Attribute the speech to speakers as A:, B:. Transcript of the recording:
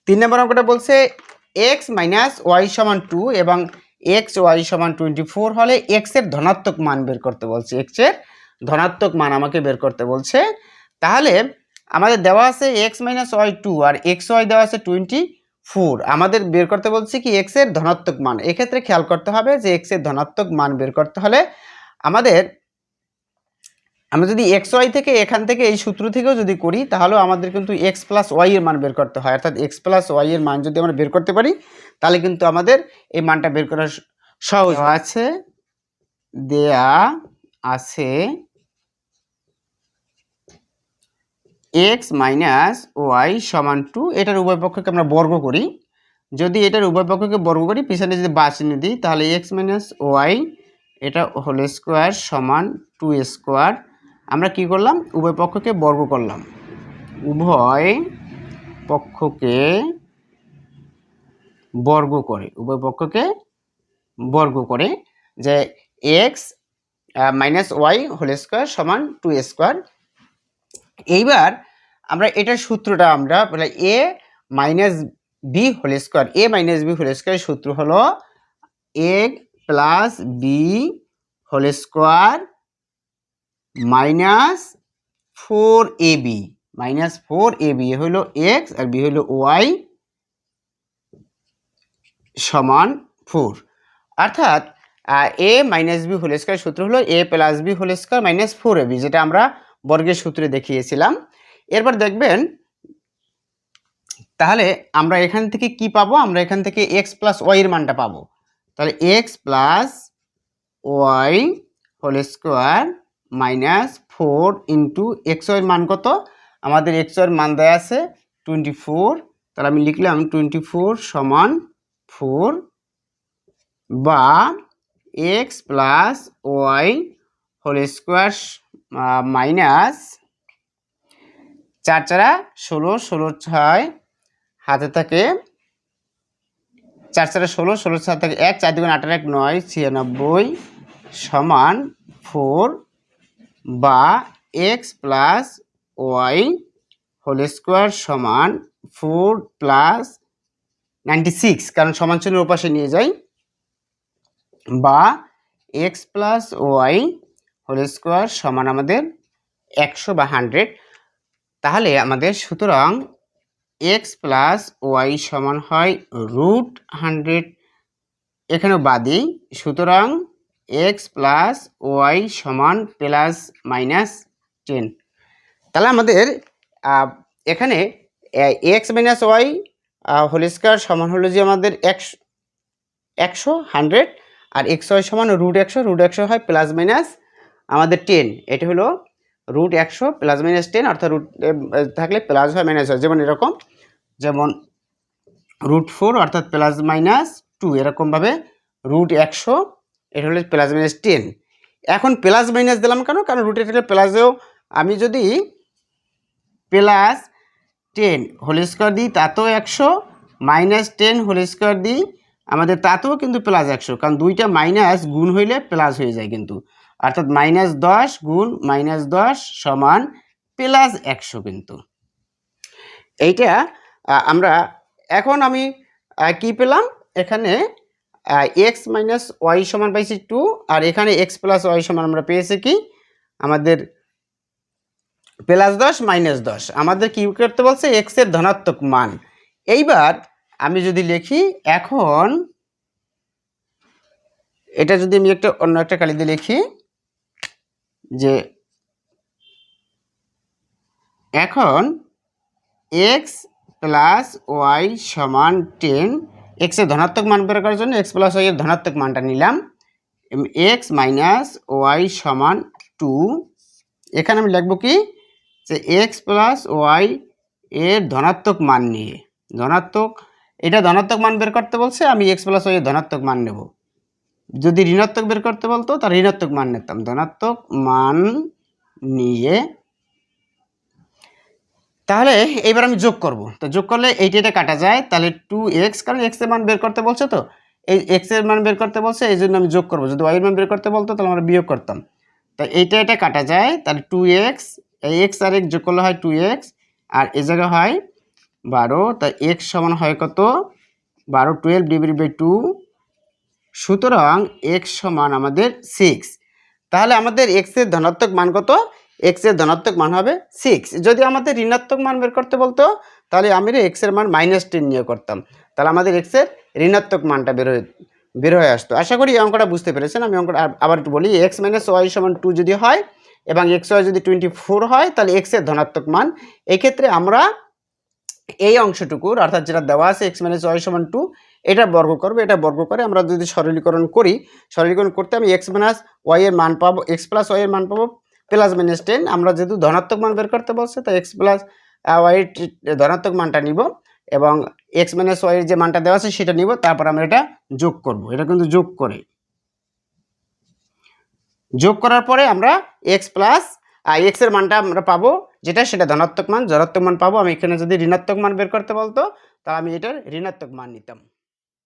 A: 3 নম্বর অঙ্কটা বলছে x minus Y সমান 2 এবং x y সমান 24 হলে x এর ধনাত্মক মান বের করতে বলছে। x এর ধনাত্মক মান আমাকে বের করতে বলছে। তাহলে আমাদের দেওয়া আছে x মাইনাস ওয়াই 2 আর x y দেওয়া আছে 24। আমাদের বের করতে বলছে কি x এর ধনাত্মক মান। এক্ষেত্রে খেয়াল করতে হবে যে x এর ধনাত্মক মান বের করতে হলে আমরা যদি এক্স ওয়াই থেকে এখান থেকে এই সূত্র থেকেও যদি করি তাহলেও আমাদের কিন্তু এক্স প্লাস ওয়াই এর মান বের করতে হয়। অর্থাৎ এক্স প্লাস ওয়াই এর মান যদি আমরা বের করতে পারি তাহলে কিন্তু আমাদের এই মানটা বের করা সহজ আছে। দেয়া আছে এক্স মাইনাস ওয়াই সমান 2, এটার উভয় পক্ষকে আমরা বর্গ করি। যদি এটার উভয় পক্ষকে বর্গ করি পিছনে যদি বা চিহ্ন দিই তাহলে এক্স মাইনাস ওয়াই এটা হোল স্কোয়ার সমান 2 স্কোয়ার। আমরা কি করলাম, উভয় পক্ষকে বর্গ করলাম, উভয় পক্ষকে বর্গ করে যে x minus y whole square সমান 2 স্কোয়ার। এইবার আমরা এটার সূত্রটা আমরা বলে a minus b whole square, a minus b whole square সূত্র হলো a plus b whole square minus 4ab, minus 4ab হইল এক্স আর বি হইল ওয়াই সমান 4। অর্থাৎ a minus b whole square সূত্র হলো a plus b whole square minus 4ab, যেটা আমরা বর্গের সূত্রে দেখিয়েছিলাম। এরপর দেখবেন তাহলে আমরা এখান থেকে কি পাবো, আমরা এখান থেকে এক্স প্লাস ওয়াই এর মানটা পাবো। তাহলে x plus y whole square minus 4 into x ওয়াইয়ের মান কত, আমাদের এক্স ওয়াইয়ের মান দেওয়া আছে 24। তাহলে আমি লিখলাম 24 সমান 4 বা x plus y whole square minus 4 4 16, 16 6 হাতে থাকে 4 4 16, 16 6 থাকে 1, 4 2 8 1 9 96 সমান 4 বা x plus y whole square সমান 4 প্লাস 96, কারণ সমান চিহ্নের ওপাশে নিয়ে যাই, বা x plus y whole square সমান আমাদের 100 বা 100। তাহলে আমাদের সুতরাং এক্স প্লাস ওয়াই সমান হয় √100, এখানেও বাদি, সুতরাং এক্স প্লাস ওয়াই সমান প্লাস মাইনাস 10। তাহলে আমাদের এখানে x minus y whole square সমান হলো যে আমাদের 100 100 আর এক্স ওয়াই সমান √100, √100 হয় প্লাস মাইনাস আমাদের 10। এটা হলো √100 প্লাস মাইনাস 10, অর্থাৎ রুট থাকলে প্লাস হয় মাইনাস হয়, যেমন এরকম, যেমন √4 অর্থাৎ প্লাস মাইনাস 2, এরকমভাবে √100 এটা হলো প্লাস মাইনাস 10। এখন প্লাস মাইনাস দিলাম কেন, কারণ রুটে থাকলে প্লাসেও আমি যদি প্লাস 10 হোল স্কোয়ার দিই তাতেও 100, মাইনাস 10 হোল স্কোয়ার দিই আমাদের তাতেও কিন্তু প্লাস 100, কারণ দুইটা মাইনাস গুণ হইলে প্লাস হয়ে যায় কিন্তু, অর্থাৎ মাইনাস 10 গুণ মাইনাস 10 সমান প্লাস 100 কিন্তু। এইটা আমরা এখন আমি কি পেলাম, এখানে এক্স মাইনাস ওয়াই সমান পাইছি 2 আর এখানে এক্স প্লাস ওয়াই সমান আমরা পেয়েছি কি আমাদের প্লাস 10 মাইনাস 10। আমাদের কি করতে বলছে, এক্স এর ধনাত্মক মান। এইবার আমি যদি লিখি, এখন এটা যদি আমি অন্য একটা কালি দিয়ে লিখি যে এখন এক্স প্লাস ওয়াই সমান 10, এক্স এর ধনাত্মক মান বের করার জন্য এক্স প্লাস ওয়াই এর ধনাত্মক মানটা নিলাম, এক্স মাইনাস ওয়াই সমান 2। এখানে আমি লিখব কি যে এক্স প্লাস ওয়াই এর ধনাত্মক মান নিয়ে, এটা ধনাত্মক মান বের করতে বলছে, আমি এক্স প্লাস ওয়াই এর ধনাত্মক মান নেব। যদি ঋণাত্মক বের করতে বলতো তার ঋণাত্মক মান নিতাম, ধনাত্মক মান নিয়ে। তাহলে এইবার আমি যোগ করব, তো যোগ করলে এইটা এটা কাটা যায়, তাহলে 2x, কারণ x এর মান বের করতে বলছে, তো এই x এর মান বের করতে বলছে এই জন্য আমি যোগ করব। যদি y এর মান বের করতে বলতো তাহলে আমরা বিয়োগ করতাম। তাই এইটা এটা কাটা যায়, তাহলে 2x, এই x আর x যোগ করলে হয় 2x, আর এই জায়গা হয় 12, তাই x সমান হয় কত 12 12 ডিভাইডেড বাই 2, সুতরাং x সমান আমাদের 6। তাহলে আমাদের x এর ধনাত্মক মান কত, x এর ধনাত্মক মান হবে 6। যদি আমাদের ঋণাত্মক মান বের করতে বলতো তাহলে আমি x এর মান -10 নিয়ে করতাম, তাহলে আমাদের x এর ঋণাত্মক মানটা বের হয়ে আসতো। আশা করি এই অঙ্কটা বুঝতে পেরেছেন। আমি অঙ্কটা আবার একটু বলি, x - y = 2 যদি হয় এবং xy যদি 24 হয় তাহলে x এর ধনাত্মক মান। এক্ষেত্রে আমরা এই অংশটুকুর অর্থাৎ যেটা দেওয়া আছে x - y = 2 এটা বর্গ করব, এটা বর্গ করে আমরা যদি সরলীকরণ করি, সরলীকরণ করতে আমি x - y এর মান পাবো, x + y এর মান পাবো +-10। আমরা যেহেতু ধনাত্মক মান বের করতে বলছে তাই x + y এর ধনাত্মক মানটা নিব এবং x - y এর যে মানটা দেওয়া আছে সেটা নিব, তারপর আমরা এটা যোগ করব। এটা কিন্তু যোগ করার পরে আমরা x এর মানটা আমরা পাবো, যেটা সেটা ধনাত্মক মান, ঋণাত্মক মান পাবো। আমি এখানে যদি ঋণাত্মক মান বের করতে বলতো তাহলে আমি এটার ঋণাত্মক মান নিতাম।